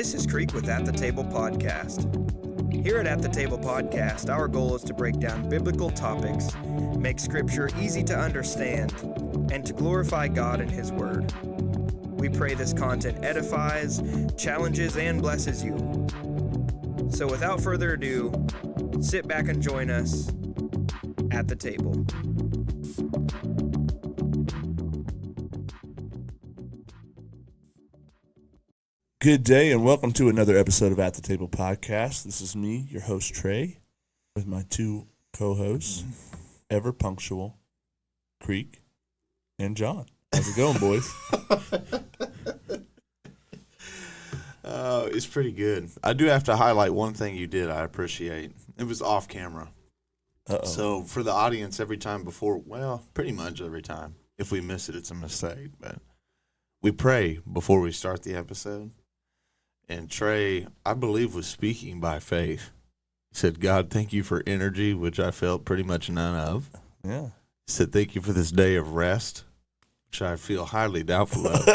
This is Creek with At the Table Podcast. Here at the Table Podcast, our goal is to break down biblical topics, make Scripture easy to understand, and to glorify God and His Word. We pray this content edifies, challenges, and blesses you. So without further ado, sit back and join us at the table. Good day and welcome to another episode of At the Table Podcast. This is me, your host Trey, with my two co-hosts, ever punctual, Creek and John. How's it going, boys? It's pretty good. I do have to highlight one thing you did I appreciate. It was off camera. Uh-oh. So for the audience, every time before, well, pretty much every time, if we miss it, it's a mistake. But we pray before we start the episode. And Trey, I believe, was speaking by faith. He said, God, thank you for energy, which I felt pretty much none of. Yeah. He said, thank you for this day of rest, which I feel highly doubtful of.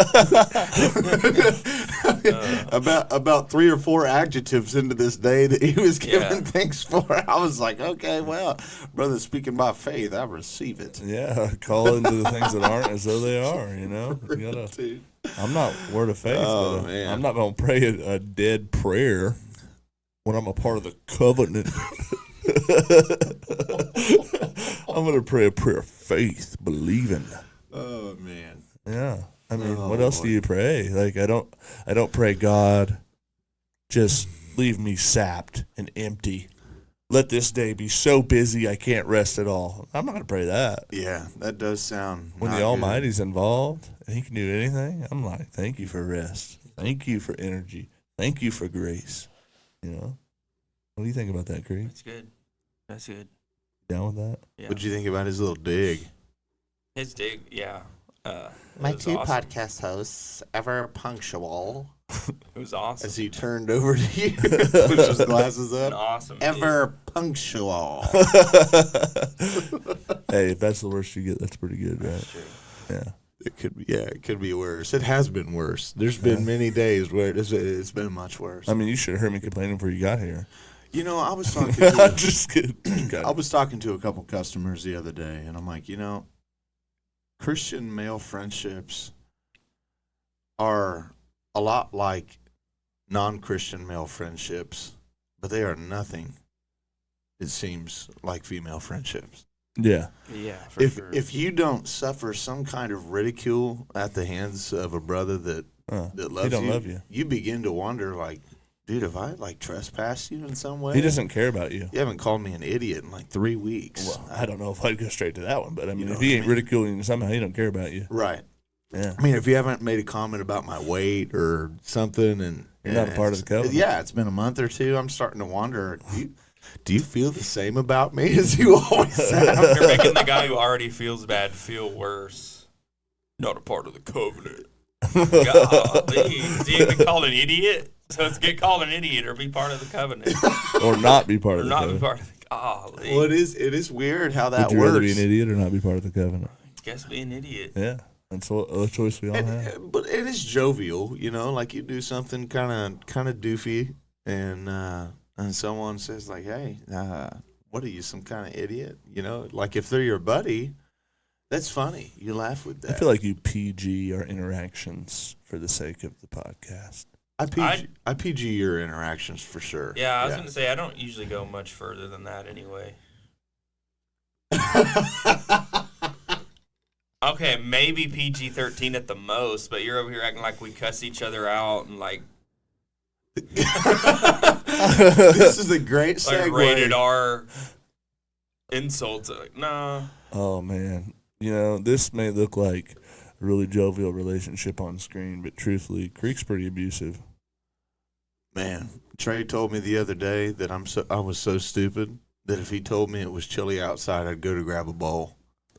About 3 or 4 adjectives into this day that he was giving thanks for, I was like, okay, well, brother, speaking by faith, I receive it. Yeah, call into the things that aren't as though they are, you know? You gotta, I'm not word of faith, but I'm not going to pray a dead prayer when I'm a part of the covenant. I'm going to pray a prayer of faith, believing. Oh, man. Yeah. I mean, what else do you pray? Like, I don't pray, God, just leave me sapped and empty. Let this day be so busy I can't rest at all. I'm not going to pray that. Yeah, that does sound When the Almighty's involved and He can do anything, I'm like, thank you for rest. Thank you for energy. Thank you for grace. You know? What do you think about that, Creed? That's good. That's good. Down with that? Yeah. What'd you think about his little dig? His dig, yeah. My it was 2 awesome. podcast hosts, ever punctual. It was awesome. As he turned over to you, pushed his glasses An up. awesome. Ever punctual. Hey, if that's the worst you get, that's pretty good, right? True. Yeah. It could be worse. It has been worse. There's been many days where it's been much worse. I mean, you should have heard me complaining before you got here. You know, I was talking to Just kidding. I was talking to a couple customers the other day, and I'm like, you know, Christian male friendships are a lot like non-Christian male friendships, but they are nothing, it seems, like female friendships. Yeah. Yeah, If you don't suffer some kind of ridicule at the hands of a brother that loves he don't love you, you begin to wonder, like, dude, have I trespassed you in some way? He doesn't care about you. You haven't called me an idiot in like 3 weeks. Well, I don't know if I'd go straight to that one, but I mean, You know if he what I ain't mean? ridiculing you somehow, he don't care about you. Right. Yeah. I mean, if you haven't made a comment about my weight or something, and You're not a part of the covenant. Yeah, it's been a month or two. I'm starting to wonder. Do you feel the same about me as you always have? You're making the guy who already feels bad feel worse. Not a part of the covenant. Golly. Is he even called an idiot? So it's get called an idiot or be part of the covenant. Or not be part Or of the not covenant. be part of the golly. Well, it is weird how that Would you works. rather be an idiot or not be part of the covenant? Guess be an idiot. Yeah. That's a choice we all have. But it is jovial, you know, like you do something kind of doofy, and someone says like, "Hey, what are you, some kind of idiot?" You know, like if they're your buddy, that's funny. You laugh with that. I feel like you PG our interactions for the sake of the podcast. I PG your interactions for sure. Yeah, I was going to say, I don't usually go much further than that anyway. Okay, maybe PG-13 at the most, but you're over here acting like we cuss each other out and like This is a great segue. like rated R insults. Like, nah. Oh, man. You know, this may look like a really jovial relationship on screen, but truthfully, Creek's pretty abusive. Man, Trey told me the other day that I was so stupid that if he told me it was chilly outside, I'd go to grab a bowl.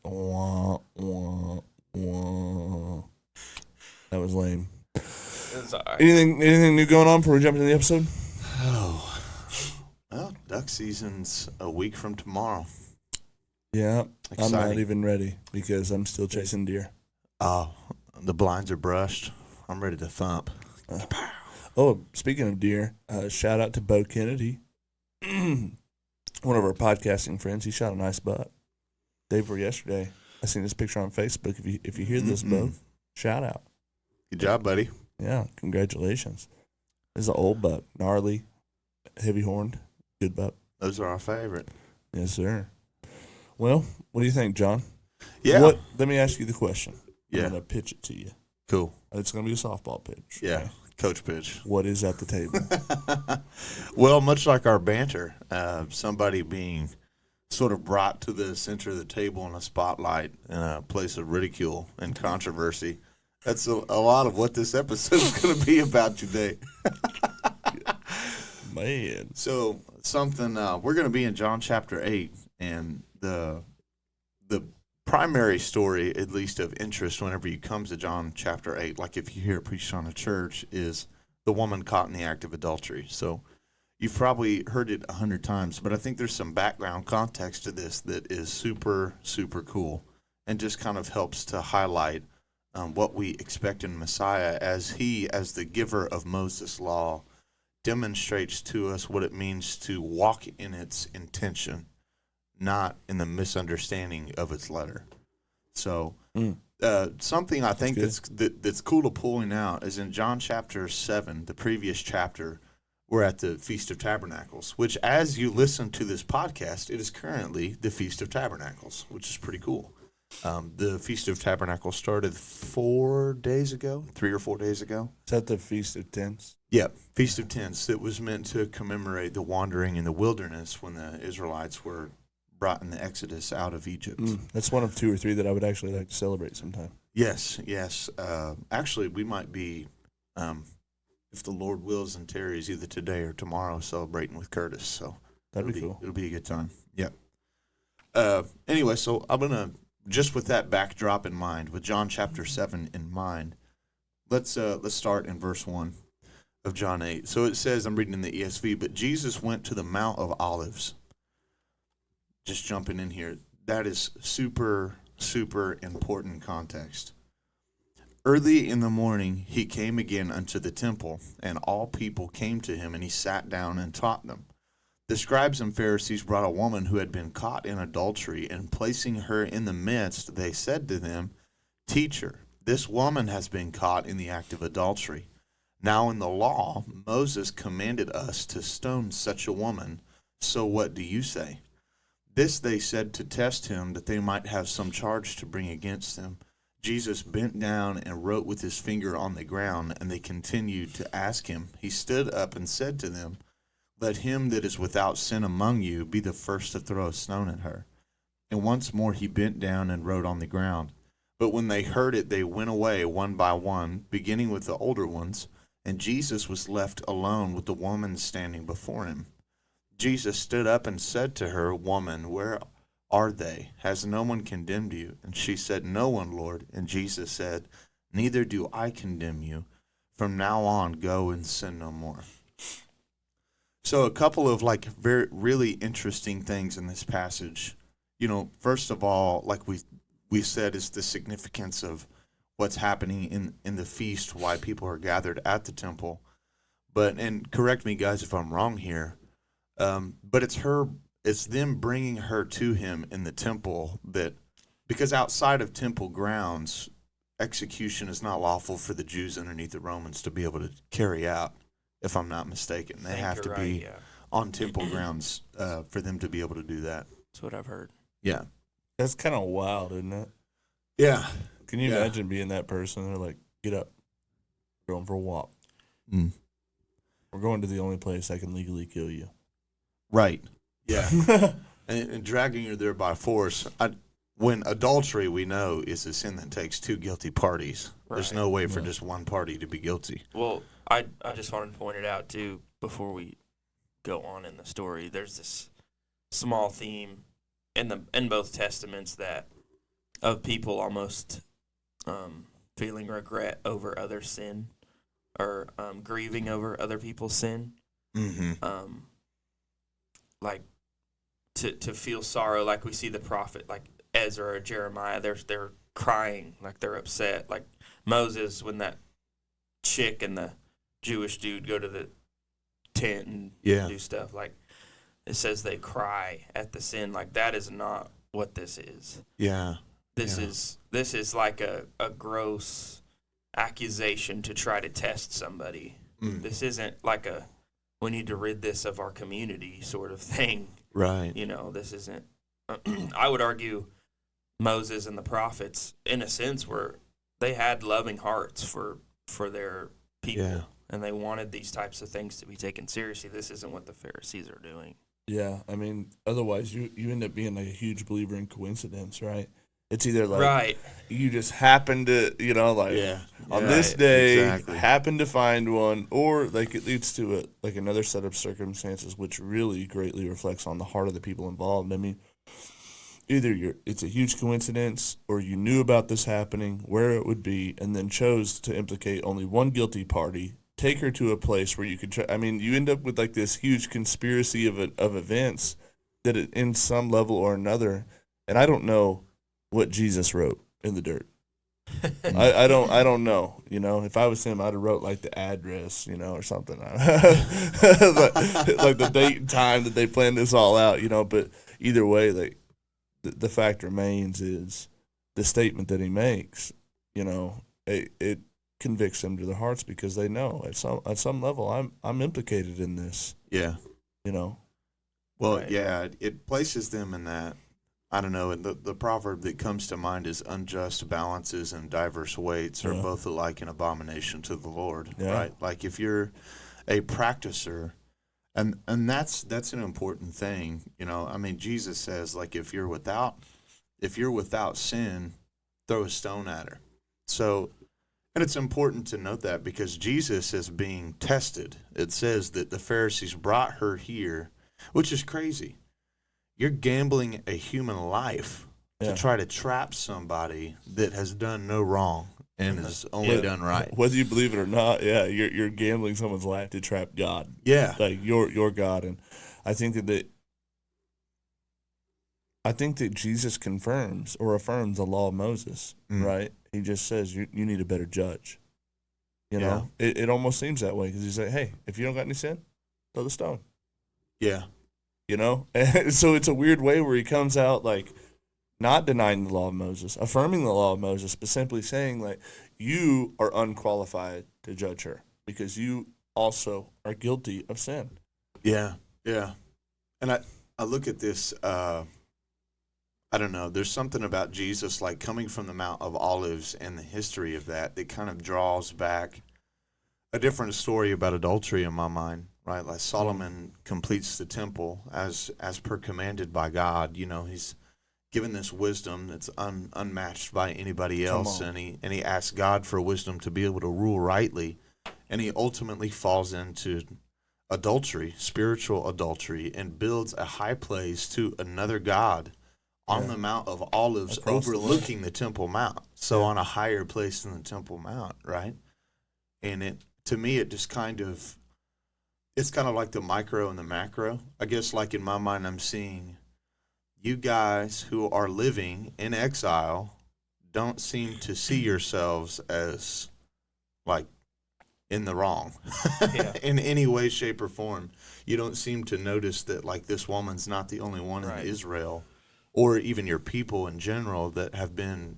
Wah, wah, wah. That was lame. It's all right. Anything new going on before we jump into the episode? Oh, well, duck season's a week from tomorrow. Yeah, I'm not Exciting. even ready because I'm still chasing deer. Oh, the blinds are brushed. I'm ready to thump. Oh, speaking of deer, shout out to Bo Kennedy, one of our podcasting friends. He shot a nice buck day before yesterday. I seen this picture on Facebook. If you hear this, Bo, shout out. Good job, buddy. Yeah, congratulations. This is an old buck, gnarly, heavy horned, good buck. Those are our favorite. Yes, sir. Well, what do you think, John? Yeah. Let me ask you the question. Yeah. I'm going to pitch it to you. Cool. It's going to be a softball pitch. Yeah. Okay? Coach pitch. What is at the table? Well, much like our banter, somebody being sort of brought to the center of the table in a spotlight in a place of ridicule and controversy. That's a lot of what this episode is going to be about today. Man. So something we're going to be in John chapter 8, and the primary story, at least of interest whenever you come to John chapter 8, like if you hear it preached on a church, is the woman caught in the act of adultery. So you've probably heard it 100 times, but I think there's some background context to this that is super, super cool and just kind of helps to highlight what we expect in Messiah as he, as the giver of Moses' law, demonstrates to us what it means to walk in its intention, not in the misunderstanding of its letter. So something I think that's cool to pulling out is in John chapter 7, the previous chapter, we're at the Feast of Tabernacles, which as you listen to this podcast, it is currently the Feast of Tabernacles, which is pretty cool. The Feast of Tabernacles started 4 days ago, 3 or 4 days ago. Is that the Feast of Tents? Yeah, Feast of Tents. It was meant to commemorate the wandering in the wilderness when the Israelites were brought in the Exodus out of Egypt. That's one of 2 or 3 that I would actually like to celebrate sometime. Yes. Actually, we might be, if the Lord wills and tarries, either today or tomorrow, celebrating with Curtis. So that'd be cool. It'll be a good time. Yeah. Anyway, so I'm gonna, just with that backdrop in mind, with John chapter 7 in mind, let's start in verse 1 of John 8. So it says, I'm reading in the ESV, but Jesus went to the Mount of Olives. Just jumping in here, that is super, super important context. Early in the morning, he came again unto the temple, and all people came to him, and he sat down and taught them. The scribes and Pharisees brought a woman who had been caught in adultery, and placing her in the midst, they said to them, Teacher, this woman has been caught in the act of adultery. Now in the law, Moses commanded us to stone such a woman. So what do you say? This they said to test him, that they might have some charge to bring against him. Jesus bent down and wrote with his finger on the ground, and they continued to ask him. He stood up and said to them, Let him that is without sin among you be the first to throw a stone at her. And once more he bent down and wrote on the ground. But when they heard it, they went away one by one, beginning with the older ones, and Jesus was left alone with the woman standing before him. Jesus stood up and said to her, Woman, where are they? Has no one condemned you? And she said, No one, Lord. And Jesus said, Neither do I condemn you. From now on, go and sin no more. So a couple of really interesting things in this passage. You know, first of all, like we said, is the significance of what's happening in the feast, why people are gathered at the temple. But, and correct me guys if I'm wrong here, but it's them bringing her to him in the temple, that because outside of temple grounds, execution is not lawful for the Jews underneath the Romans to be able to carry out, if I'm not mistaken. They have to be on temple grounds for them to be able to do that. That's what I've heard. Yeah. That's kind of wild, isn't it? Yeah. Can you imagine being that person? They're like, get up. We're going for a walk. We're going to the only place I can legally kill you. Right. Yeah. and dragging her there by force. When adultery, we know, is a sin that takes 2 guilty parties. Right. There's no way for just one party to be guilty. Well, I just wanted to point it out, too, before we go on in the story. There's this small theme in both testaments that of people almost feeling regret over other sin, or grieving over other people's sin. Mm-hmm. Like to feel sorrow, like we see the prophet, like Ezra or Jeremiah, they're crying, like they're upset. Like Moses, when that chick in the Jewish dude go to the tent and Yeah. do stuff. Like, it says they cry at the sin. Like, that is not what this is. Yeah. This Yeah. is like a gross accusation to try to test somebody. This isn't like we need to rid this of our community sort of thing. Right. This isn't. I would argue Moses and the prophets, in a sense, they had loving hearts for their people, Yeah. and they wanted these types of things to be taken seriously. This isn't what the Pharisees are doing. Yeah, I mean, otherwise you end up being like a huge believer in coincidence, right? It's either like Right. you just happen to, on this Right, day exactly. happen to find one, or like it leads to another set of circumstances which really greatly reflects on the heart of the people involved. I mean, either it's a huge coincidence, or you knew about this happening, where it would be, and then chose to implicate only one guilty party, take her to a place where you could I mean, you end up with like this huge conspiracy of events that in some level or another, and I don't know what Jesus wrote in the dirt. I don't know. If I was him, I'd have wrote like the address, or something, like the date and time that they planned this all out. But either way, like the fact remains is the statement that he makes. It convicts them to their hearts because they know at some level I'm implicated in this. Yeah. Well, Right. Yeah, it places them in that. I don't know. And the proverb that comes to mind is unjust balances and diverse weights are both alike an abomination to the Lord. Yeah. Right. Like if you're a practicer, and that's an important thing. I mean, Jesus says, like, if you're without sin, throw a stone at her. So, and it's important to note that because Jesus is being tested. It says that the Pharisees brought her here, which is crazy. You're gambling a human life to try to trap somebody that has done no wrong and has only done right. Whether you believe it or not, you're gambling someone's life to trap God. Yeah. Like your God. And I think that Jesus confirms or affirms the law of Moses, right? He just says you need a better judge. It almost seems that way because he's like, hey, if you don't got any sin, throw the stone. Yeah. And so it's a weird way where he comes out like not denying the law of Moses, affirming the law of Moses, but simply saying like you are unqualified to judge her because you also are guilty of sin. Yeah. Yeah. And I look at this, I don't know, there's something about Jesus like coming from the Mount of Olives and the history of that kind of draws back a different story about adultery in my mind. Right, like Solomon completes the temple as per commanded by God. He's given this wisdom that's unmatched by anybody else, and he asks God for wisdom to be able to rule rightly, and he ultimately falls into adultery, spiritual adultery, and builds a high place to another god on the Mount of Olives, overlooking the Temple Mount. So on a higher place than the Temple Mount, right? And to me, it just it's kind of like the micro and the macro. I guess like in my mind, I'm seeing you guys who are living in exile don't seem to see yourselves as like in the wrong in any way, shape, or form. You don't seem to notice that like this woman's not the only one in Israel or even your people in general that have been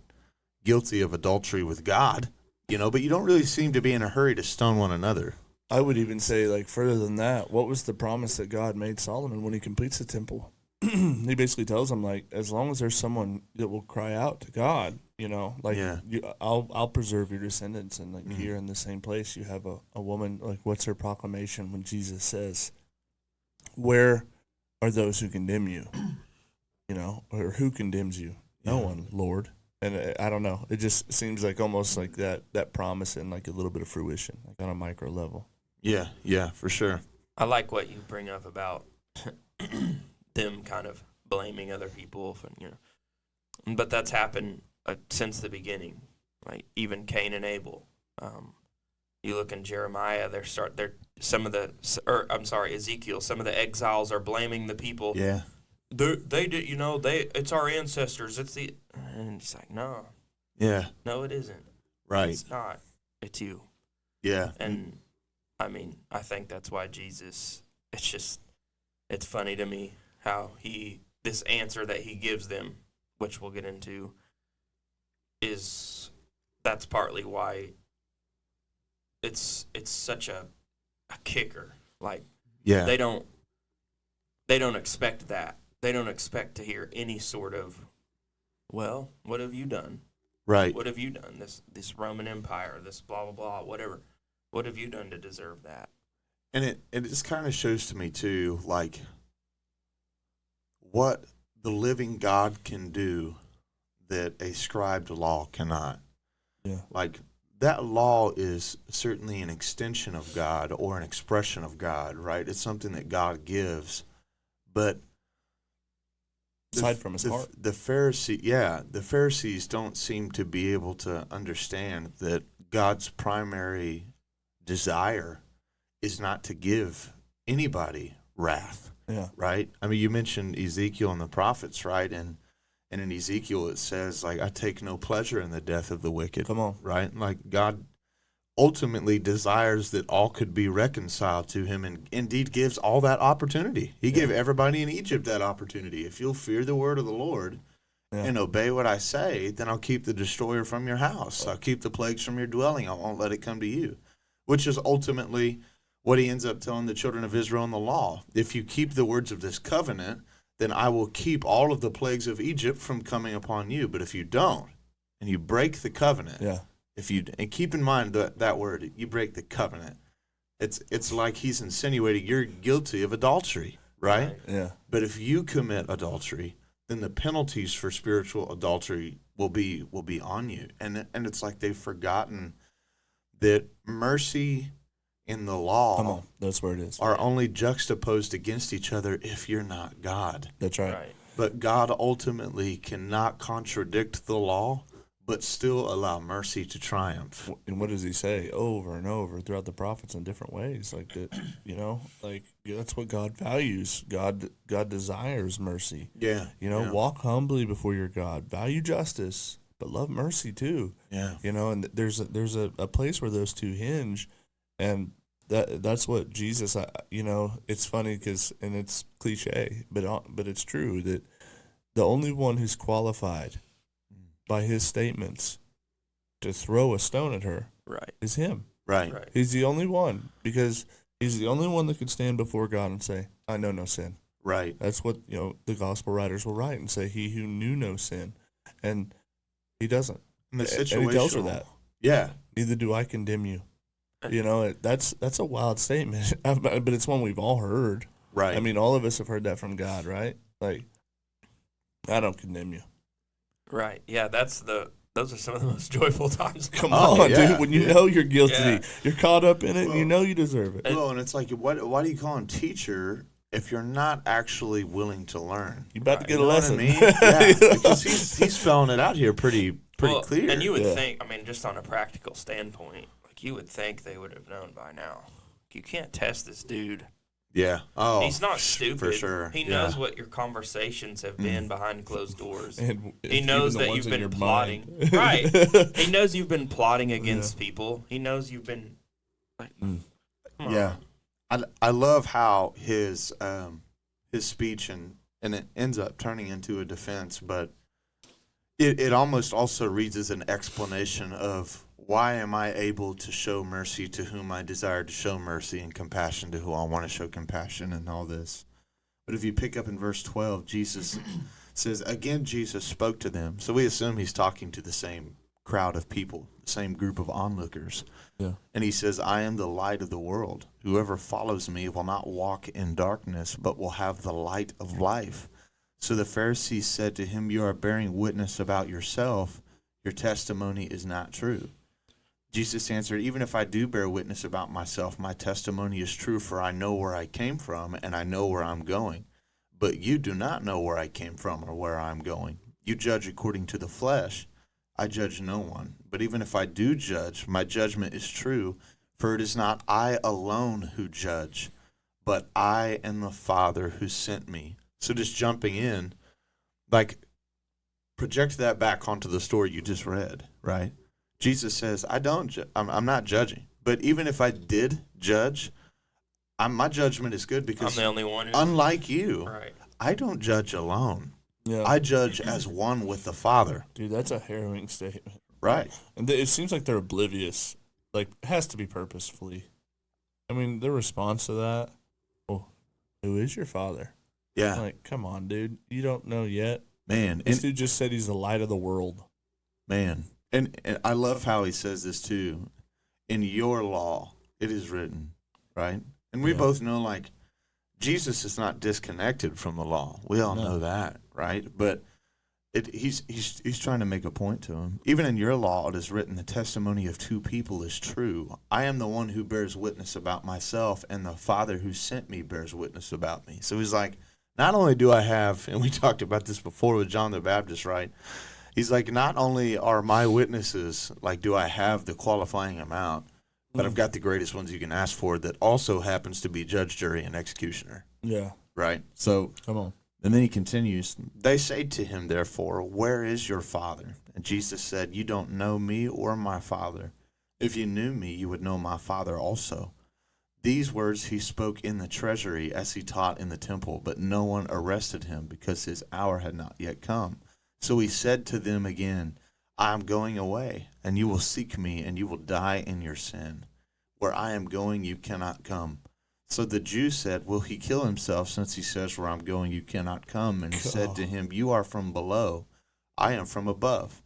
guilty of adultery with God, but you don't really seem to be in a hurry to stone one another. I would even say, like, further than that, what was the promise that God made Solomon when he completes the temple? He basically tells him, like, as long as there's someone that will cry out to God, I'll preserve your descendants. And, like, here in the same place, you have a woman, like, what's her proclamation when Jesus says, where are those who condemn you? Or who condemns you? No one, Lord. And I don't know. It just seems like almost like that promise and, like, a little bit of fruition, like, on a micro level. Yeah, for sure. I like what you bring up about them kind of blaming other people, but that's happened since the beginning. Like even Cain and Abel. You look in Jeremiah, Ezekiel. Some of the exiles are blaming the people. Yeah, they did. It's our ancestors. And it's like no, yeah, no, it isn't. Right, It's not. It's you. Yeah, And I mean, I think that's why Jesus, it's funny to me how this answer that he gives them, which we'll get into, that's partly why it's such a kicker. Like, Yeah. they don't expect that. They don't expect to hear any sort of, well, what have you done? Right. What have you done? This Roman Empire, this blah, blah, blah, whatever. What have you done to deserve that? And it just kind of shows to me, too, like, what the living God can do that a scribed law cannot. Yeah. Like, that law is certainly an extension of God or an expression of God, right? It's something that God gives. But aside from his heart. The Pharisees don't seem to be able to understand that God's primary desire is not to give anybody wrath, Yeah. right? I mean, you mentioned Ezekiel and the prophets, right? And in Ezekiel it says, like, I take no pleasure in the death of the wicked. Come on. Right? Like, God ultimately desires that all could be reconciled to him, and indeed gives all that opportunity. He gave everybody in Egypt that opportunity. If you'll fear the word of the Lord and obey what I say, then I'll keep the destroyer from your house. I'll keep the plagues from your dwelling. I won't let it come to you. Which is ultimately what he ends up telling the children of Israel in the law. If you keep the words of this covenant, then I will keep all of the plagues of Egypt from coming upon you. But if you don't, and you break the covenant, and keep in mind that word, you break the covenant, it's like he's insinuating you're guilty of adultery, right? Yeah. But if you commit adultery, then the penalties for spiritual adultery will be on you. And it's like they've forgotten that mercy in the law, come on, that's where it is, are only juxtaposed against each other if you're not God. That's right. But God ultimately cannot contradict the law, but still allow mercy to triumph. And what does he say over and over throughout the prophets in different ways? Like that, like that's what God values. God desires mercy. Yeah. Walk humbly before your God. Value justice, but love mercy too. Yeah. And there's a place where those two hinge, and that's what Jesus. It's funny and it's cliche, but it's true that the only one who's qualified by his statements to throw a stone at her is him. Right. He's the only one, because he's the only one that could stand before God and say, I know no sin. Right. That's what the gospel writers will write and say, he who knew no sin. And he doesn't. And he tells her that. Yeah. Neither do I condemn you. That's a wild statement, but it's one we've all heard. Right. I mean, all of us have heard that from God, right? Like, I don't condemn you. Right. Yeah, those are some of the most joyful times. Come on, yeah. dude. When you know you're guilty, you're caught up in it, and you know you deserve it. Well, and it's like, why do you call him teacher if you're not actually willing to learn? You about to get you a know lesson. What I mean? Yeah, because he's spelling it out here pretty clear. And you would think, I mean, just on a practical standpoint, like, you would think they would have known by now. You can't test this dude. Yeah. Oh, he's not stupid. For sure. He knows what your conversations have been behind closed doors. And he knows that you've been plotting. Right. He knows you've been plotting against people. He knows you've been like, yeah. I love how his speech and it ends up turning into a defense, but it almost also reads as an explanation of, why am I able to show mercy to whom I desire to show mercy, and compassion to who I want to show compassion, and all this? But if you pick up in verse 12, Jesus says, again, Jesus spoke to them. So we assume he's talking to the same crowd of people, the same group of onlookers. Yeah. And he says, I am the light of the world. Whoever follows me will not walk in darkness, but will have the light of life. So the Pharisees said to him, you are bearing witness about yourself. Your testimony is not true. Jesus answered, even if I do bear witness about myself, my testimony is true, for I know where I came from, and I know where I'm going. But you do not know where I came from or where I'm going. You judge according to the flesh. I judge no one. But even if I do judge, my judgment is true, for it is not I alone who judge, but I and the Father who sent me. So just jumping in, like, project that back onto the story you just read, right? Jesus says, I'm not judging. But even if I did judge, my judgment is good because I'm the only one who's unlike you, right. I don't judge alone. Yeah. I judge as one with the Father. Dude, that's a harrowing statement. Right. And it seems like they're oblivious. Like, it has to be purposefully. I mean, their response to that, well, who is your father? Yeah. Like, come on, dude. You don't know yet. Man. This dude just said he's the light of the world. Man. And I love how he says this too. In your law, it is written, right? And we both know, like, Jesus is not disconnected from the law. We all know that, right? But he's trying to make a point to him. Even in your law, it is written, the testimony of two people is true. I am the one who bears witness about myself, and the Father who sent me bears witness about me. So he's like, not only do I have, and we talked about this before with John the Baptist, right? He's like, not only are my witnesses, like, do I have the qualifying amount, but I've got the greatest ones you can ask for that also happens to be judge, jury, and executioner. Yeah. Right? So, Come on. and then he continues, they say to him, therefore, where is your Father? And Jesus said, you don't know me or my Father. If you knew me, you would know my Father also. These words he spoke in the treasury as he taught in the temple, but no one arrested him because his hour had not yet come. So he said to them again, I am going away, and you will seek me, and you will die in your sin. Where I am going, you cannot come. So the Jews said, will he kill himself, since he says, where I'm going, you cannot come? And he said to him, you are from below, I am from above.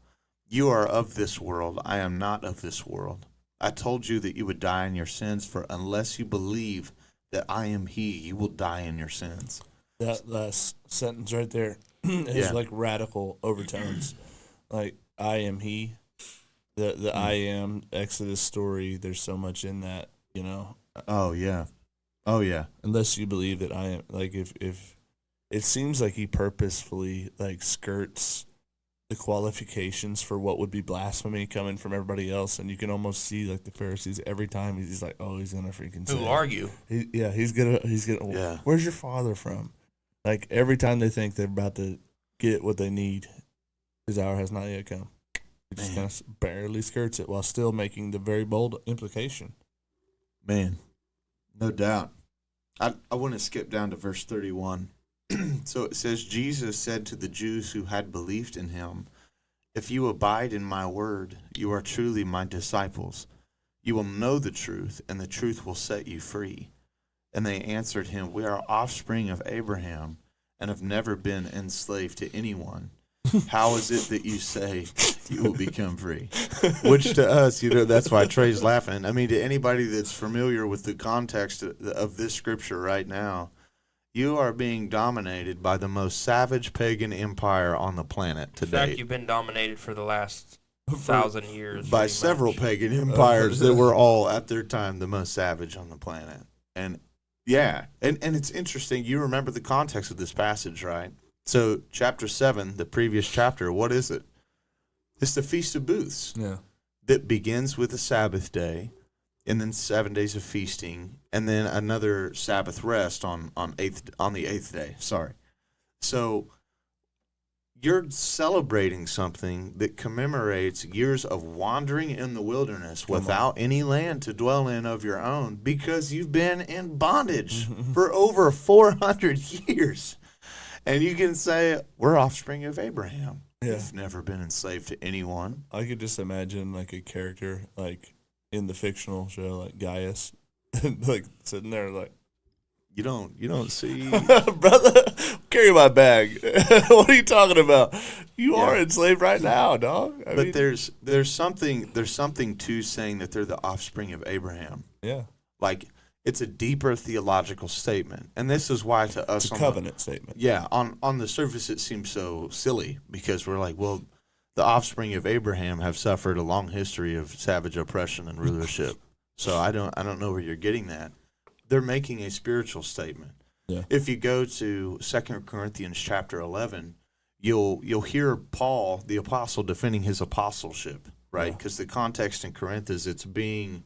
You are of this world, I am not of this world. I told you that you would die in your sins, for unless you believe that I am he, you will die in your sins. That last sentence right there is like radical overtones. Like, I am he. The I am Exodus story, there's so much in that, you know. Oh, yeah. Oh, yeah. Unless you believe that I am, like, if it seems like he purposefully, like, skirts the qualifications for what would be blasphemy coming from everybody else, and you can almost see, like, the Pharisees every time he's like, oh, he's gonna freaking say, Who argue? He's gonna Yeah. Where's your father from? Like, every time they think they're about to get what they need, his hour has not yet come. He just kind of barely skirts it while still making the very bold implication. Man, no doubt. I want to skip down to verse 31. So it says, Jesus said to the Jews who had believed in him, if you abide in my word, you are truly my disciples. You will know the truth, and the truth will set you free. And they answered him, we are offspring of Abraham and have never been enslaved to anyone. How is it that you say you will become free? Which to us, you know, that's why Trey's laughing. I mean, to anybody that's familiar with the context of this scripture right now, you are being dominated by the most savage pagan empire on the planet today. In fact, you've been dominated for the last 1,000 years. By several pagan empires that were all, at their time, the most savage on the planet. And, yeah, and it's interesting. You remember the context of this passage, right? So, chapter 7, the previous chapter, what is it? It's the Feast of Booths. Yeah. That begins with a Sabbath day, and then 7 days of feasting, and then another Sabbath rest on the eighth day. Sorry. So, you're celebrating something that commemorates years of wandering in the wilderness without any land to dwell in of your own because you've been in bondage for over 400 years. And you can say, we're offspring of Abraham. Yeah. We've never been enslaved to anyone. I could just imagine, like, a character, like, in the fictional show, like Gaius, like, sitting there, like, You don't see. brother, carry my bag. What are you talking about? You are enslaved right now, dog. I mean, there's something to saying that they're the offspring of Abraham. yeah, Like, it's a deeper theological statement, and this is why to us, it's a covenant statement. Yeah, on the surface it seems so silly because we're like, well, the offspring of Abraham have suffered a long history of savage oppression and rulership. So I don't know where you're getting that. They're making a spiritual statement. Yeah. If you go to 2 Corinthians chapter 11, you'll hear Paul, the apostle, defending his apostleship, right? Because the context in Corinth is it's being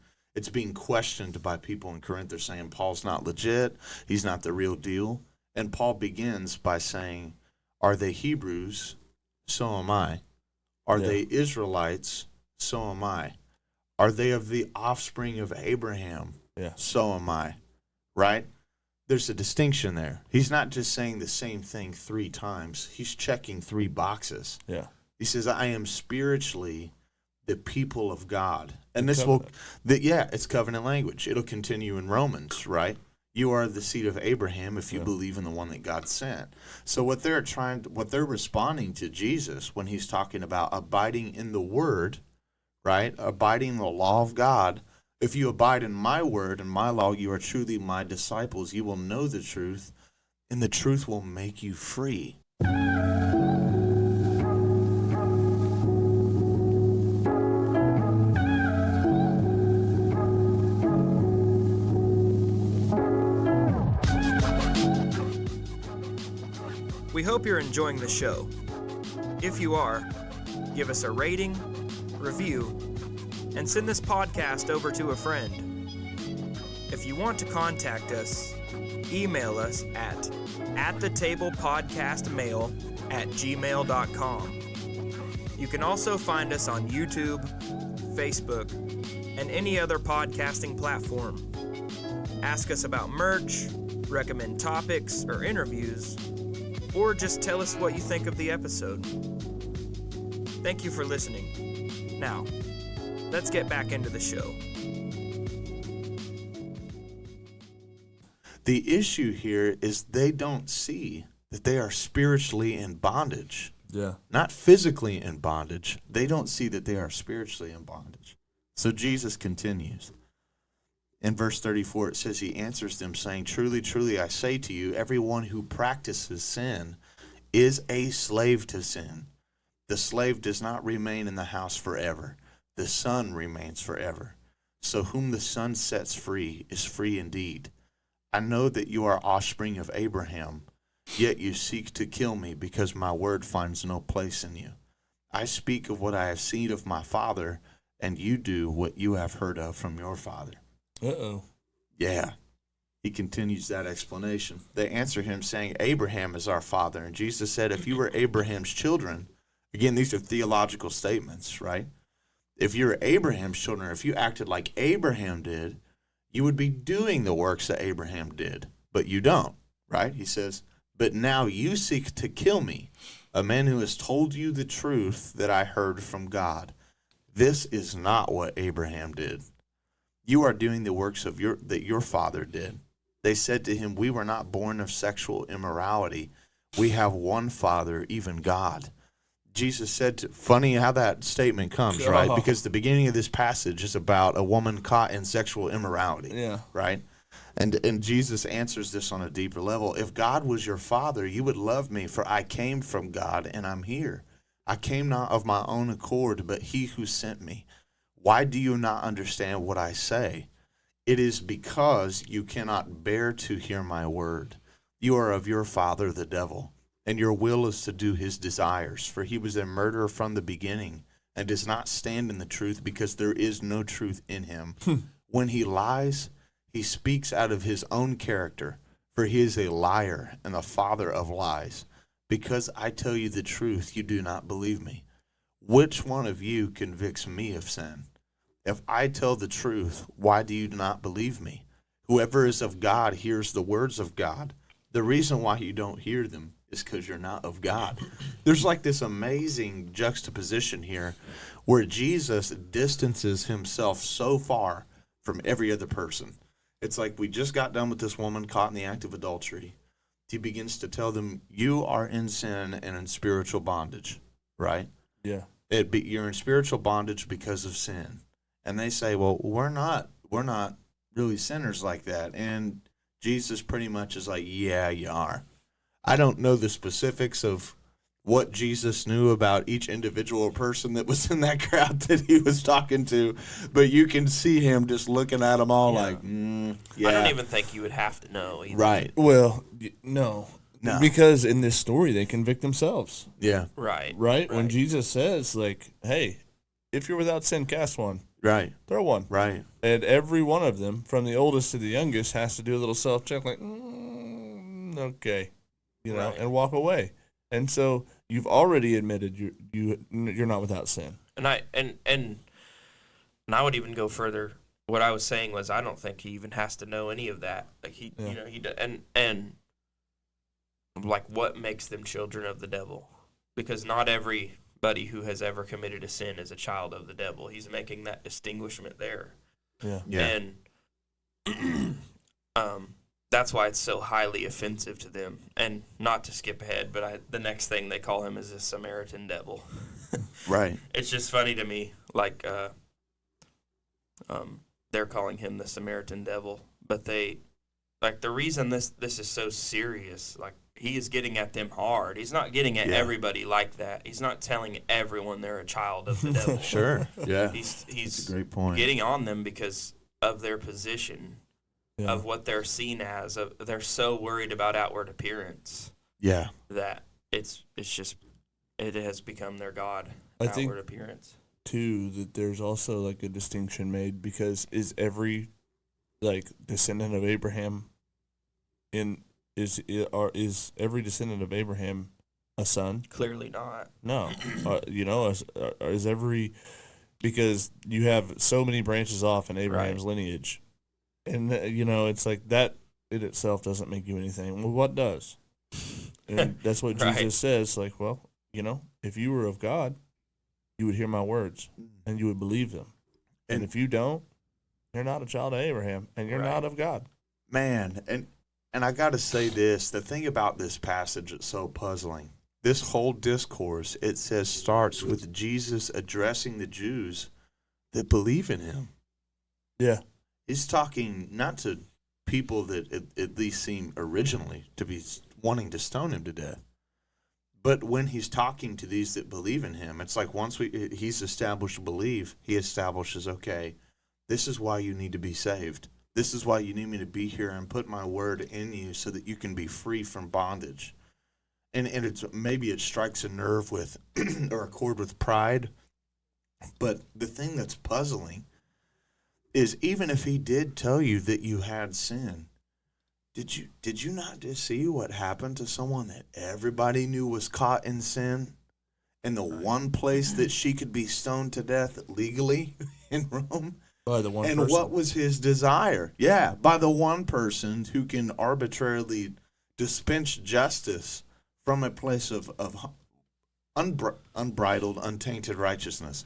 questioned by people in Corinth. They're saying Paul's not legit. He's not the real deal. And Paul begins by saying, are they Hebrews? So am I. Are they Israelites? So am I. Are they of the offspring of Abraham? Yeah. So am I. Right? There's a distinction there. He's not just saying the same thing 3 times. He's checking 3 boxes. Yeah. He says, I am spiritually the people of God. And The this covenant. it's covenant language. It'll continue in Romans, right? You are the seed of Abraham if you believe in the one that God sent. So what they're responding to Jesus when he's talking about abiding in the word, right? Abiding in the law of God. If you abide in my word and my law, you are truly my disciples. You will know the truth, and the truth will make you free. We hope you're enjoying the show. If you are, give us a rating, review, and send this podcast over to a friend. If you want to contact us, email us at thetablepodcastmail@gmail.com. You can also find us on YouTube, Facebook, and any other podcasting platform. Ask us about merch, recommend topics or interviews, or just tell us what you think of the episode. Thank you for listening. Now, let's get back into the show. The issue here is they don't see that they are spiritually in bondage. Yeah. Not physically in bondage. They don't see that they are spiritually in bondage. So Jesus continues. In verse 34, it says, he answers them saying, truly, truly, I say to you, everyone who practices sin is a slave to sin. The slave does not remain in the house forever. The son remains forever. So whom the son sets free is free indeed. I know that you are offspring of Abraham, yet you seek to kill me because my word finds no place in you. I speak of what I have seen of my father, and you do what you have heard of from your father. Uh-oh. Yeah. He continues that explanation. They answer him saying, Abraham is our father. And Jesus said, if you were Abraham's children, again, these are theological statements, right? If you're Abraham's children, if you acted like Abraham did, you would be doing the works that Abraham did. But you don't, right? He says, but now you seek to kill me, a man who has told you the truth that I heard from God. This is not what Abraham did. You are doing the works of that your father did. They said to him, we were not born of sexual immorality. We have one Father, even God. Jesus said, funny how that statement comes, right? Because the beginning of this passage is about a woman caught in sexual immorality, right? And Jesus answers this on a deeper level. If God was your father, you would love me, for I came from God and I'm here. I came not of my own accord, but he who sent me. Why do you not understand what I say? It is because you cannot bear to hear my word. You are of your father, the devil, and your will is to do his desires. For he was a murderer from the beginning and does not stand in the truth because there is no truth in him. When he lies, he speaks out of his own character, for he is a liar and the father of lies. Because I tell you the truth, you do not believe me. Which one of you convicts me of sin? If I tell the truth, why do you not believe me? Whoever is of God hears the words of God. The reason why you don't hear them is because you're not of God. There's like this amazing juxtaposition here where Jesus distances himself so far from every other person. It's like we just got done with this woman caught in the act of adultery. He begins to tell them, you are in sin and in spiritual bondage, right? Yeah. You're in spiritual bondage because of sin. And they say, well, we're not really sinners like that. And Jesus pretty much is like, yeah, you are. I don't know the specifics of what Jesus knew about each individual person that was in that crowd that he was talking to, but you can see him just looking at them all like, yeah. I don't even think you would have to know either. Right. Well, no. Because in this story, they convict themselves. Yeah. Right. When Jesus says, like, hey, if you're without sin, cast one. Right. Throw one. Right. And every one of them, from the oldest to the youngest, has to do a little self-check, like, okay, and walk away. And so you've already admitted you're not without sin. And And I would even go further. What I was saying was, I don't think he even has to know any of that. Like he and like what makes them children of the devil? Because not everybody who has ever committed a sin is a child of the devil. He's making that distinguishment there. Yeah. And that's why it's so highly offensive to them. And not to skip ahead, but the next thing they call him is a Samaritan devil. Right. It's just funny to me, like they're calling him the Samaritan devil, but the reason this is so serious, like he is getting at them hard. He's not getting at everybody like that. He's not telling everyone they're a child of the devil. Sure. Yeah. He's That's a great point. getting on them because of their position, of what they're seen as. They're so worried about outward appearance. Yeah. That it has become their god. I think appearance. Too, that there's also like a distinction made, because is every descendant of Abraham is every descendant of Abraham a son? Clearly not. No. Is every, because you have so many branches off in Abraham's lineage, and it's like that in itself doesn't make you anything. Well, what does? And that's what Jesus says. Like, well, if you were of God, you would hear my words and you would believe them. And if you don't, you're not a child of Abraham and you're not of God. Man, and I got to say this, the thing about this passage that's so puzzling, this whole discourse, it says, starts with Jesus addressing the Jews that believe in him. Yeah. He's talking not to people that at least seem originally to be wanting to stone him to death. But when he's talking to these that believe in him, it's like once he's established belief, he establishes, okay, this is why you need to be saved. This is why you need me to be here and put my word in you so that you can be free from bondage. And maybe it strikes a nerve with or a chord with pride. But the thing that's puzzling is, even if he did tell you that you had sin, did you not just see what happened to someone that everybody knew was caught in sin? And the one place that she could be stoned to death legally in Rome? By the one and person. What was his desire? Yeah, by the one person who can arbitrarily dispense justice from a place of unbridled, untainted righteousness.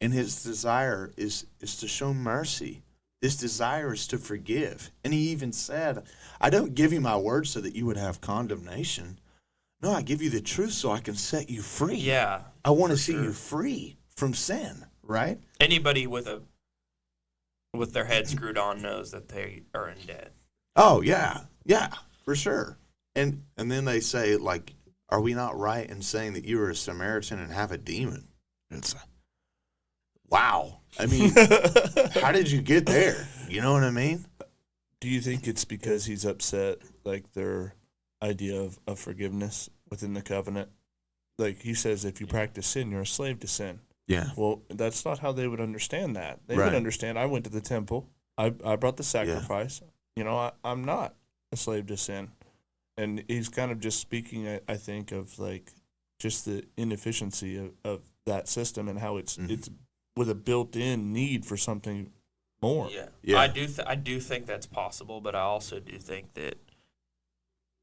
And his desire is to show mercy. His desire is to forgive. And he even said, I don't give you my word so that you would have condemnation. No, I give you the truth so I can set you free. Yeah. I want to see you free from sin, right? Anybody with their head screwed on knows that they are in debt. Oh, yeah. Yeah, for sure. And then they say, like, are we not right in saying that you are a Samaritan and have a demon? It's wow. I mean, how did you get there? You know what I mean? Do you think it's because he's upset, like their idea of forgiveness within the covenant? Like he says, if you practice sin, you're a slave to sin. Yeah. Well, that's not how they would understand that. They would understand, I went to the temple. I brought the sacrifice. Yeah. I'm not a slave to sin. And he's kind of just speaking, I think, of like just the inefficiency of that system and how it's with a built-in need for something more. Yeah. I do think that's possible, but I also do think that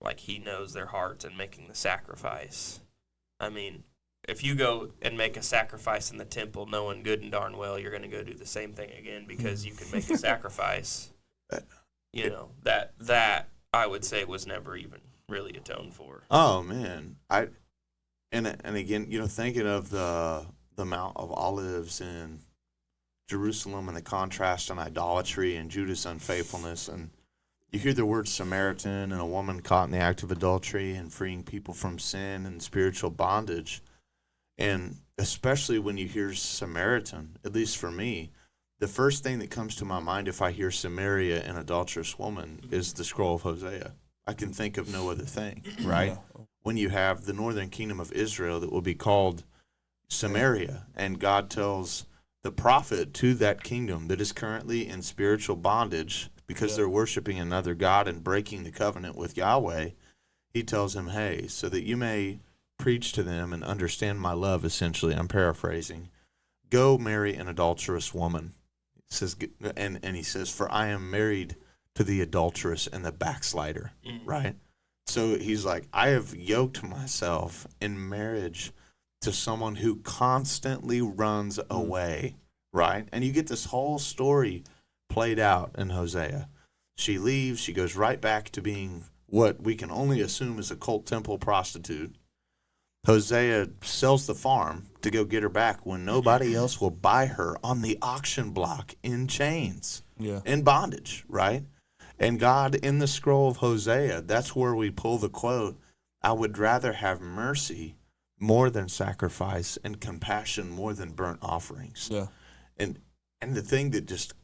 like he knows their hearts and making the sacrifice. I mean, if you go and make a sacrifice in the temple, knowing good and darn well you're going to go do the same thing again because you can make a sacrifice, that I would say was never even really atoned for. Oh man, and again, thinking of the Mount of Olives in Jerusalem and the contrast on idolatry and Judas' unfaithfulness, and you hear the word Samaritan and a woman caught in the act of adultery and freeing people from sin and spiritual bondage. And especially when you hear Samaritan, at least for me, the first thing that comes to my mind if I hear Samaria and adulterous woman is the scroll of Hosea. I can think of no other thing, right? When you have the northern kingdom of Israel that will be called Samaria, and God tells the prophet to that kingdom that is currently in spiritual bondage because they're worshiping another God and breaking the covenant with Yahweh, he tells him, hey, so that you may preach to them and understand my love, essentially, I'm paraphrasing, go marry an adulterous woman. says, and he says, for I am married to the adulteress and the backslider, right? So he's like, I have yoked myself in marriage to someone who constantly runs away, right? And you get this whole story played out in Hosea. She leaves, she goes right back to being what we can only assume is a cult temple prostitute. Hosea sells the farm to go get her back when nobody else will buy her on the auction block in chains, in bondage, right? And God, in the scroll of Hosea, that's where we pull the quote, I would rather have mercy more than sacrifice and compassion more than burnt offerings. Yeah. And the thing that just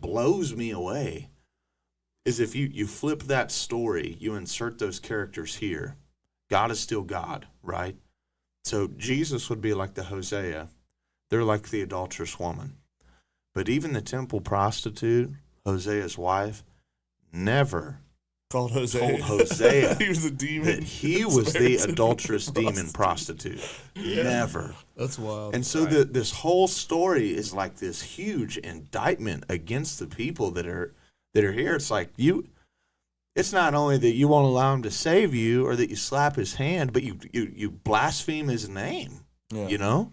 blows me away is if you flip that story, you insert those characters here, God is still God, right? So Jesus would be like the Hosea. They're like the adulterous woman. But even the temple prostitute, Hosea's wife, never told Hosea he was a demon. that he was the adulterous demon prostitute. Yeah. Never. That's wild. And so this whole story is like this huge indictment against the people that are here. It's like it's not only that you won't allow him to save you or that you slap his hand, but you blaspheme his name. You know?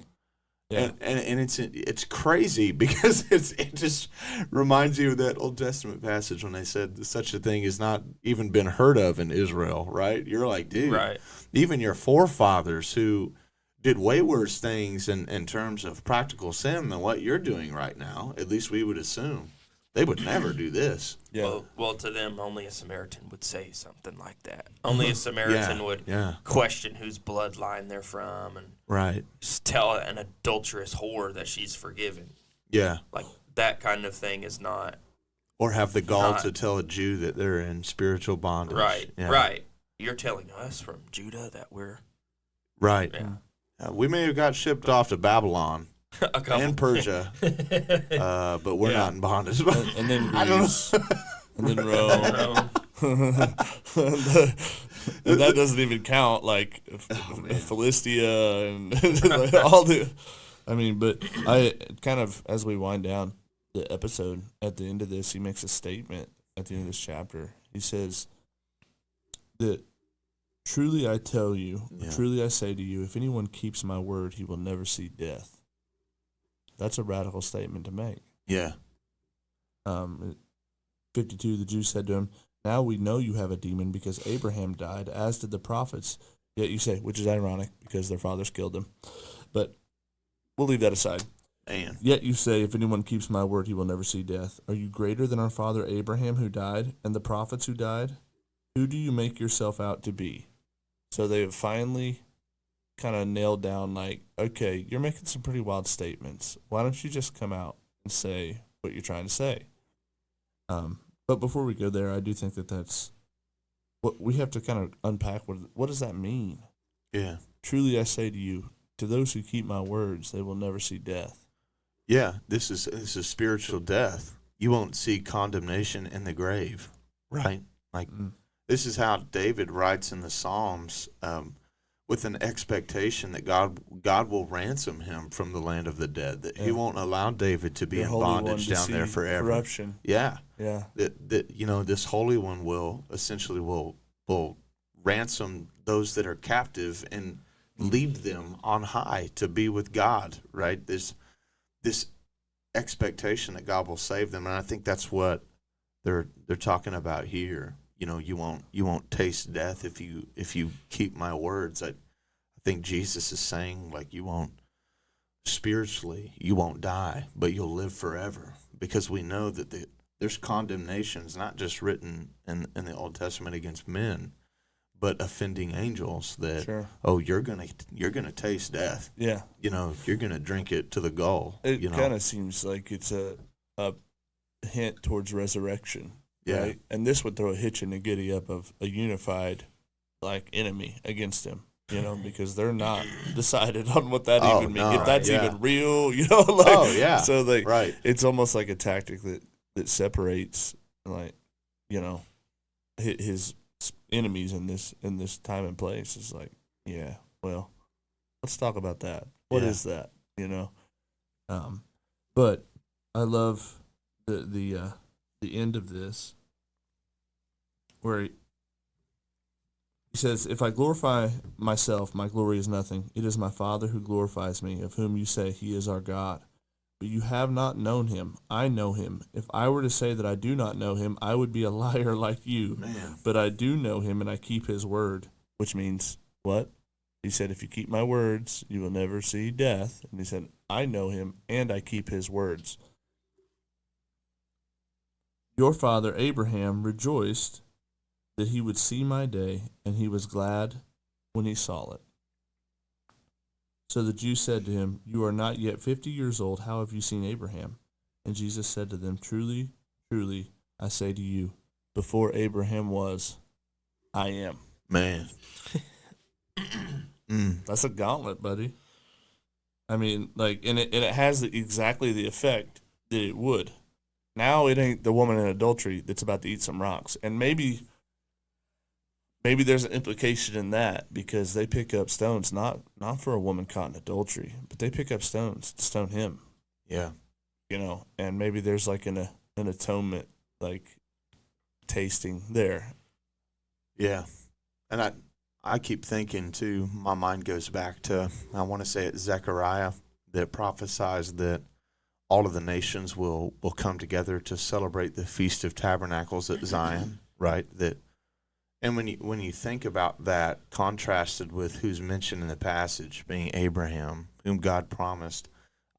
Yeah. And it's crazy because it just reminds you of that Old Testament passage when they said such a thing has not even been heard of in Israel, right? You're like, dude, Right. Even your forefathers who did way worse things in terms of practical sin than what you're doing right now, at least we would assume, they would never do this. Yeah. Well, to them, only a Samaritan would say something like that. Only a Samaritan would question whose bloodline they're from and just tell an adulterous whore that she's forgiven. Yeah. Like, that kind of thing is not. Or have the gall to tell a Jew that they're in spiritual bondage. Right, Yeah. right. You're telling us from Judah that we're. Right. Yeah. We may have got shipped off to Babylon and Persia, but we're not in bondage. And then Greece, and then Rome. And that doesn't even count, like Philistia and like, all the. I mean, but I kind of, as we wind down the episode, at the end of this, he makes a statement at the end of this chapter. He says that, truly I tell you, truly I say to you, if anyone keeps my word, he will never see death. That's a radical statement to make. Yeah. 52, the Jews said to him, now we know you have a demon because Abraham died, as did the prophets. Yet you say, which is ironic because their fathers killed them. But we'll leave that aside. Man. Yet you say, if anyone keeps my word, he will never see death. Are you greater than our father Abraham who died and the prophets who died? Who do you make yourself out to be? So they have finally kind of nailed down, like, okay, you're making some pretty wild statements. Why don't you just come out and say what you're trying to say? But before we go there, I do think that's what we have to kind of unpack. What does that mean? Yeah. Truly I say to you, to those who keep my words, they will never see death. Yeah, this is spiritual death. You won't see condemnation in the grave, right? Like, this is how David writes in the Psalms, with an expectation that God will ransom him from the land of the dead, that he won't allow David to be in bondage down there forever. Corruption. Yeah. Yeah. That this Holy One will essentially will ransom those that are captive and lead them on high to be with God, right? This expectation that God will save them, and I think that's what they're talking about here. You won't taste death if you keep my words. I think Jesus is saying, like, you won't die, but you'll live forever, because we know that there's condemnations not just written in the Old Testament against men, but offending angels that you're gonna taste death. Yeah. You're gonna drink it to the gulls. It kind of seems like it's a hint towards resurrection. Yeah. Right? And this would throw a hitch in the giddy up of a unified, like, enemy against him, because they're not decided on what that even means. If that's even real, So it's almost like a tactic that separates, like, his enemies in this time and place. Is like, well, let's talk about that. What is that? But I love the end of this, where he says, "If I glorify myself, my glory is nothing. It is my Father who glorifies me, of whom you say he is our God. But you have not known him. I know him. If I were to say that I do not know him, I would be a liar like you. Man. But I do know him, and I keep his word." Which means what? He said, "If you keep my words, you will never see death." And he said, "I know him, and I keep his words. Your father Abraham rejoiced that he would see my day, and he was glad when he saw it." So the Jews said to him, "You are not yet 50 years old. How have you seen Abraham?" And Jesus said to them, "Truly, truly, I say to you, before Abraham was, I am." Man. That's a gauntlet, buddy. I mean, and it has exactly the effect that it would. Now it ain't the woman in adultery that's about to eat some rocks. And maybe there's an implication in that, because they pick up stones, not for a woman caught in adultery, but they pick up stones to stone him. Yeah. And maybe there's an atonement, tasting there. Yeah. And I keep thinking, too, my mind goes back to, I want to say it's Zechariah that prophesies that all of the nations will come together to celebrate the Feast of Tabernacles at Zion, right? And when you think about that contrasted with who's mentioned in the passage, being Abraham, whom God promised,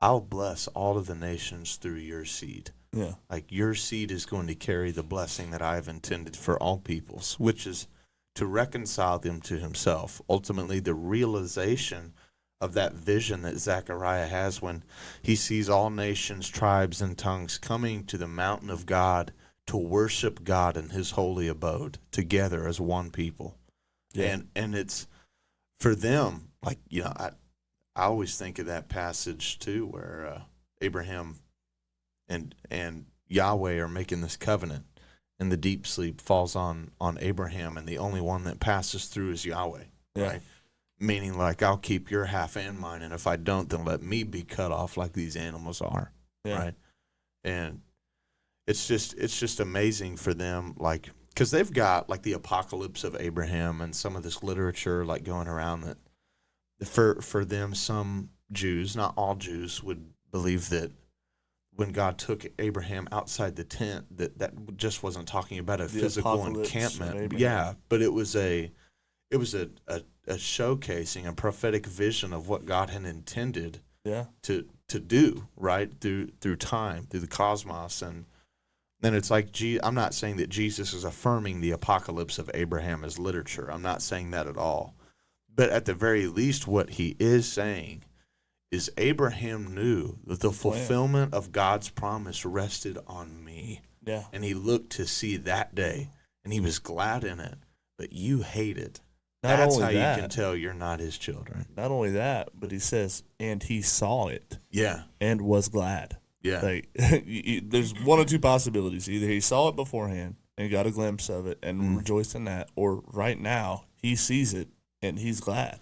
"I'll bless all of the nations through your seed." Yeah. Your seed is going to carry the blessing that I have intended for all peoples, which is to reconcile them to himself. Ultimately, the realization of that vision that Zechariah has when he sees all nations, tribes, and tongues coming to the mountain of God to worship God in his holy abode together as one people. Yeah. And it's for them, I always think of that passage too, where Abraham and Yahweh are making this covenant, and the deep sleep falls on Abraham, and the only one that passes through is Yahweh, right? Meaning, I'll keep your half and mine, and if I don't, then let me be cut off like these animals are, right? And it's just amazing for them, because they've got the apocalypse of Abraham and some of this literature going around that for them, some Jews, not all Jews, would believe that when God took Abraham outside the tent, that just wasn't talking about a physical encampment. Yeah, but it was a showcasing, a prophetic vision of what God had intended to do, right, through time, through the cosmos. And then it's I'm not saying that Jesus is affirming the apocalypse of Abraham as literature. I'm not saying that at all. But at the very least, what he is saying is Abraham knew that the fulfillment of God's promise rested on me. Yeah. And he looked to see that day, and he was glad in it. But you hate it. That's how you can tell you're not his children. Not only that, but he says, and he saw it. Yeah. And was glad. Yeah. There's one of two possibilities. Either he saw it beforehand and got a glimpse of it and rejoiced in that, or right now he sees it and he's glad.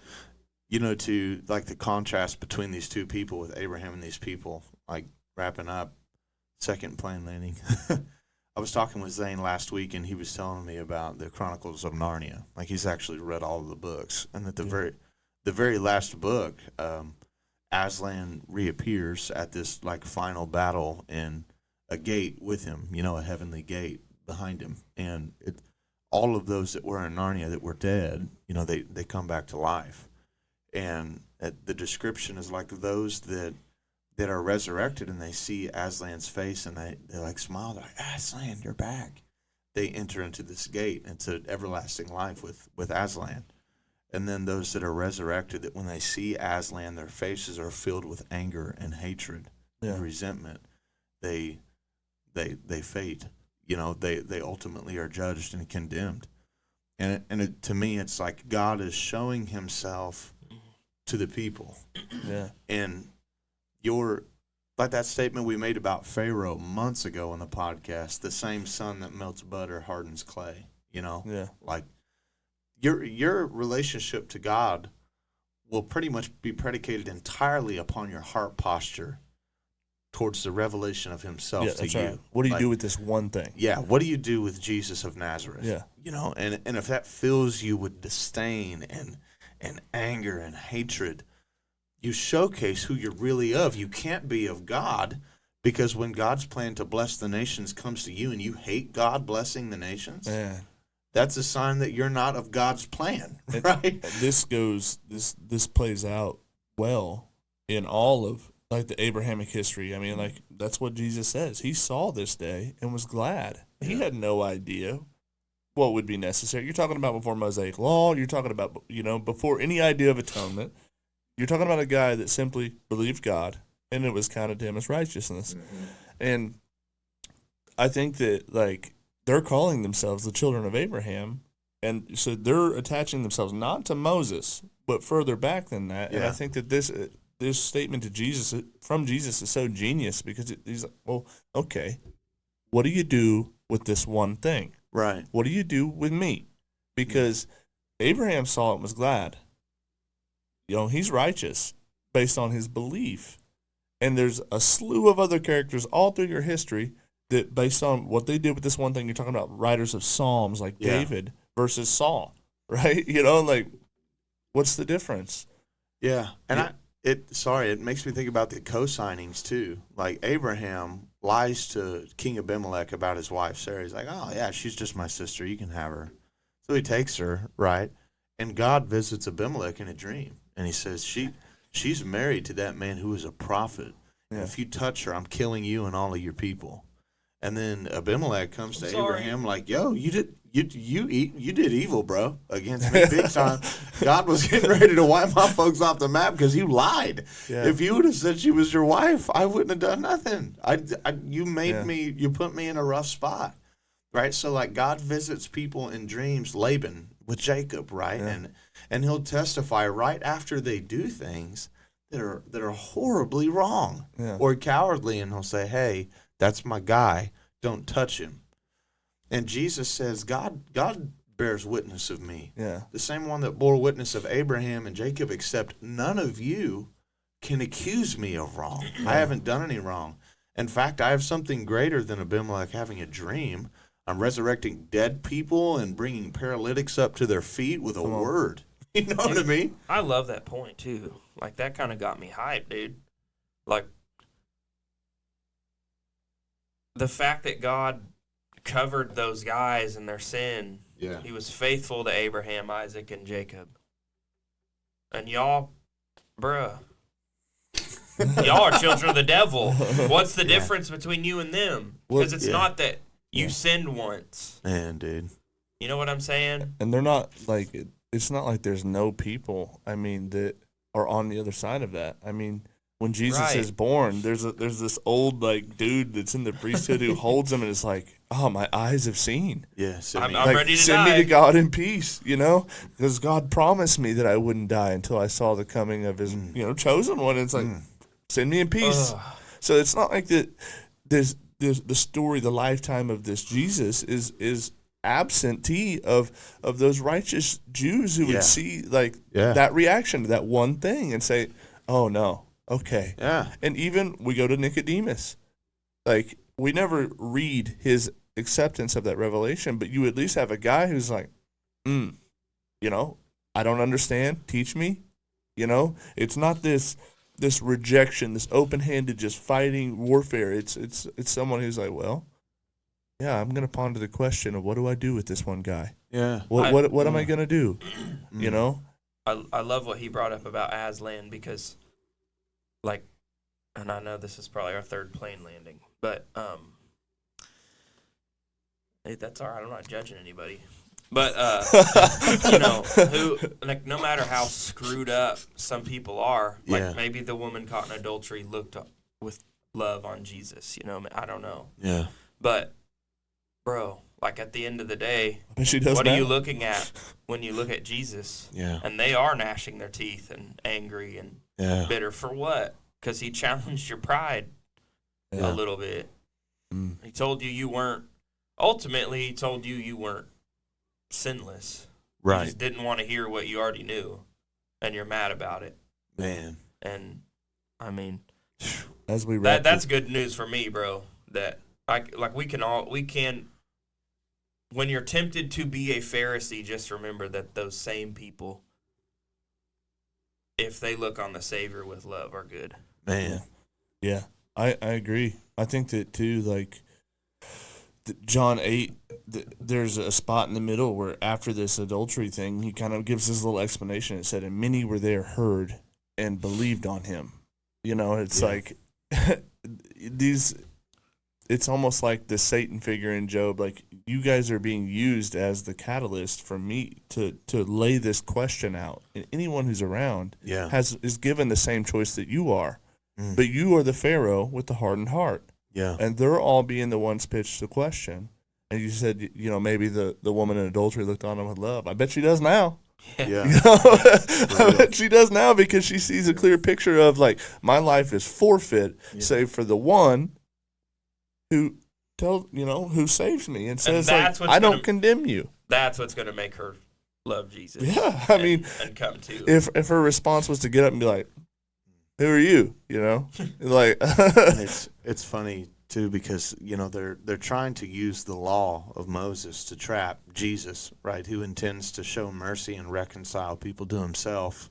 To the contrast between these two people with Abraham and these people, wrapping up, second plane landing. I was talking with Zane last week, and he was telling me about the Chronicles of Narnia. He's actually read all of the books, and that the very last book, Aslan reappears at this final battle in a gate with him, a heavenly gate behind him, and all of those that were in Narnia that were dead, they come back to life. And the description is those that are resurrected, and they see Aslan's face, and they smile. They're like, "Aslan, you're back." They enter into this gate, into everlasting life with Aslan. And then those that are resurrected, that when they see Aslan, their faces are filled with anger and hatred and resentment. They fade. They ultimately are judged and condemned. And to me, it's God is showing himself to the people. Yeah. And that statement we made about Pharaoh months ago on the podcast, the same sun that melts butter hardens clay, Yeah. Your relationship to God will pretty much be predicated entirely upon your heart posture towards the revelation of himself Yeah, to that's you. right. What do you Like, do with this one thing? Yeah, what do you do with Jesus of Nazareth? Yeah. You know, and if that fills you with disdain and anger and hatred, you showcase who you're really of. You can't be of God, because when God's plan to bless the nations comes to you and you hate God blessing the nations, Man. that's a sign that you're not of God's plan, right? This plays out well in all of like the Abrahamic history. I mean, like that's what Jesus says. He saw this day and was glad. He had no idea what would be necessary. You're talking about before Mosaic law. You're talking about, before any idea of atonement. You're talking about a guy that simply believed God, and it was counted to him as righteousness. Mm-hmm. And I think that, like, they're calling themselves the children of Abraham, and so they're attaching themselves not to Moses, but further back than that. Yeah. And I think that this statement to Jesus, from Jesus, is so genius, because he's like, well, okay, what do you do with this one thing? Right. What do you do with me? Because Abraham saw it and was glad. He's righteous based on his belief. And there's a slew of other characters all through your history that, based on what they did with this one thing, you're talking about writers of Psalms like David versus Saul, right? Like, what's the difference? Yeah. And it makes me think about the co-signings too. Like, Abraham lies to King Abimelech about his wife Sarah. He's like, oh yeah, she's just my sister, you can have her. So he takes her, right? And God visits Abimelech in a dream, and he says, she's married to that man who is a prophet. Yeah. And if you touch her, I'm killing you and all of your people. And then Abimelech comes to Abraham like, yo, you did evil, bro, against me big time. God was getting ready to wipe my folks off the map because you lied. Yeah. If you would have said she was your wife, I wouldn't have done nothing. You put me in a rough spot, right? So, like, God visits people in dreams, Laban with Jacob, right? Yeah. And he'll testify right after they do things that are horribly wrong or cowardly, and he'll say, hey, that's my guy, don't touch him. And Jesus says, God bears witness of me. Yeah. The same one that bore witness of Abraham and Jacob, except none of you can accuse me of wrong. I haven't done any wrong. In fact, I have something greater than Abimelech having a dream. I'm resurrecting dead people and bringing paralytics up to their feet with a word. You know what I mean? I love that point, too. Like, that kind of got me hyped, dude. Like, the fact that God covered those guys in their sin. Yeah. He was faithful to Abraham, Isaac, and Jacob. And y'all, bruh, y'all are children of the devil. What's the difference between you and them? Because it's not that you sinned once. Man, dude. You know what I'm saying? And they're not like, it's not like there's no people, that are on the other side of that. When Jesus is born, there's this old, like, dude that's in the priesthood who holds him and is like, oh, my eyes have seen. Yeah, I'm ready to send die. Me to God in peace, because God promised me that I wouldn't die until I saw the coming of his, chosen one. It's like, send me in peace. So it's not like that. There's the story, the lifetime of this Jesus is absentee of those righteous Jews who would see that reaction to that one thing and say, oh no. Okay. Yeah. And even we go to Nicodemus. Like, we never read his acceptance of that revelation, but you at least have a guy who's like, I don't understand. Teach me. It's not this rejection, this open-handed just fighting warfare. It's someone who's like, well, yeah, I'm gonna ponder the question of what do I do with this one guy? Yeah. What am I gonna do? I love what he brought up about Aslan, because, like, and I know this is probably our third plane landing, but hey, that's all right. I'm not judging anybody. But who, like, no matter how screwed up some people are, like maybe the woman caught in adultery looked up with love on Jesus. I don't know. Yeah. But, bro, like, at the end of the day, what are you looking at when you look at Jesus? Yeah. And they are gnashing their teeth and angry and bitter for what? Because he challenged your pride a little bit. Mm. He told you weren't. Ultimately, he told you weren't sinless. Right. You just didn't want to hear what you already knew, and you're mad about it. Man. And as we wrap That's good news for me, bro. That we can. When you're tempted to be a Pharisee, just remember that those same people, if they look on the Savior with love, are good. Man. Yeah, I agree. I think that too, like John 8, there's a spot in the middle where after this adultery thing, he kind of gives this little explanation. It said, and many were there heard and believed on him. You know, it's like it's almost like the Satan figure in Job. Like, you guys are being used as the catalyst for me to lay this question out. And anyone who's around is given the same choice that you are. But you are the Pharaoh with the hardened heart. Yeah. And they're all being the ones pitched the question. And you said, you know, maybe the woman in adultery looked on him with love. I bet she does now. Yeah. You know? I bet she does now, because she sees a clear picture of, like, my life is forfeit, save for the one who saves me and says, like, I don't condemn you. That's what's going to make her love Jesus. Yeah, I mean, and come to. If her response was to get up and be like, who are you? You know, like. And it's funny too, because they're trying to use the law of Moses to trap Jesus, right? Who intends to show mercy and reconcile people to Himself,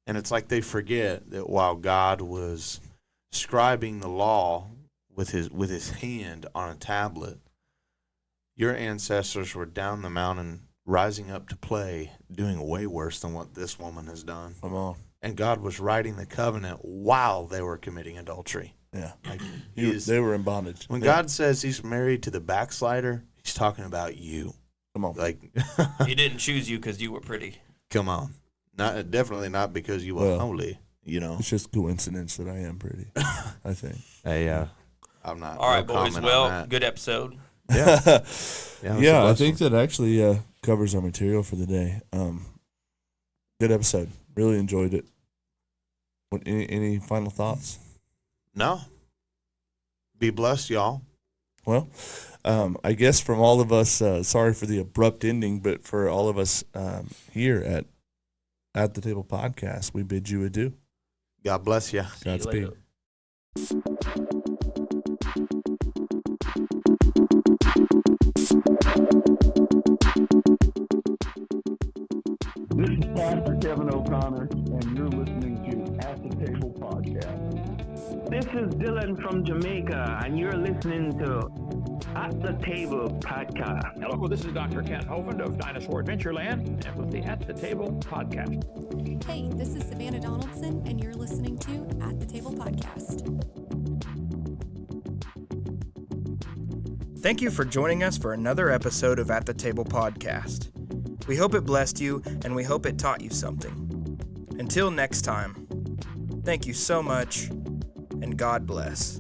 and it's like they forget that while God was scribing the law with his hand on a tablet, your ancestors were down the mountain, rising up to play, doing way worse than what this woman has done. Come on. And God was writing the covenant while they were committing adultery. Yeah. Like, they were in bondage. When God says He's married to the backslider, He's talking about you. Come on. Like, He didn't choose you because you were pretty. Come on. Definitely not because you were holy, It's just coincidence that I am pretty, I think. Hey, I'm not. All right, boys. Well, good episode. Yeah. Yeah, I think that actually covers our material for the day. Good episode. Really enjoyed it. Any final thoughts? No. Be blessed, y'all. Well, I guess from all of us, sorry for the abrupt ending, but for all of us here at the Table Podcast, we bid you adieu. God bless you. Godspeed. This is Pastor Kevin O'Connor, and you're listening to At the Table Podcast. This is Dylan from Jamaica, and you're listening to At the Table Podcast. Hello, this is Dr. Kent Hovind of Dinosaur Adventureland, and with the At the Table Podcast. Hey, this is Savannah Donaldson, and you're listening to At the Table Podcast. Thank you for joining us for another episode of At the Table Podcast. We hope it blessed you, and we hope it taught you something. Until next time, thank you so much, and God bless.